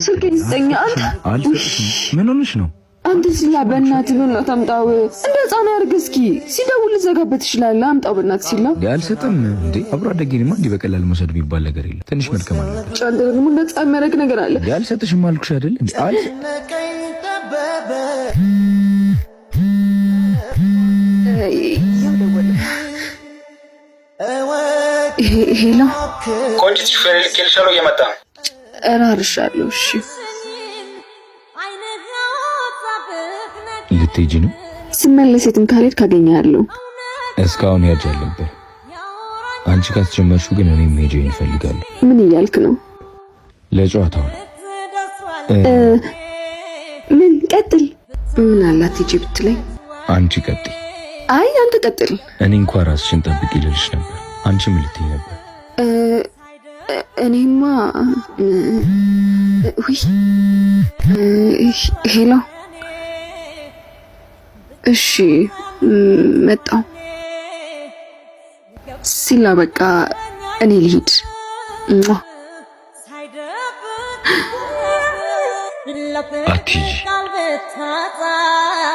ስልክ ይስጠኛ አንተ ምን ሆነሽ ነው? አንተ ሲላ በእናትህ በእናትህ አምጣው እንደ ህፃን አድርግ እስኪ ሲደውል ዘጋበት ይችላል አምጣው በእናትህ ሲላ ያልሰጠም እንዴ አብሮ አደጌንማ እንዲህ በቀላል መውሰድ የሚባል ነገር የለም ትንሽ መልከም አለ ጫንተ ደግሞ ነፃ የሚያደርግ ነገር አለ ያልሰጥሽም አልኩሽ አይደል እንዴ አለ ሄሎ ቆንጆ ሹፌር ልኬልሻለሁ እየመጣ ነው እራርሻለሁ እሺ ልትሄጂ ነው ስመለስ የትም ካልሄድ ካገኛለሁ እስካሁን ያጃል ነበር አንቺ ካስጀመርሽው ግን እኔ መሄድ ይፈልጋል ምን እያልክ ነው ለጨዋታው ምን ቀጥል ምን አላት ሂጂ ብትለኝ አንቺ ቀጥል አይ አንተ ቀጥል እኔ እንኳን ራስሽን ጠብቂ ልልሽ ነበር አንቺ ምን ልትይ ነበር እኔማ ሄሎ እሺ መጣው ሲላ በቃ እኔ ልሂድ አትሂጂ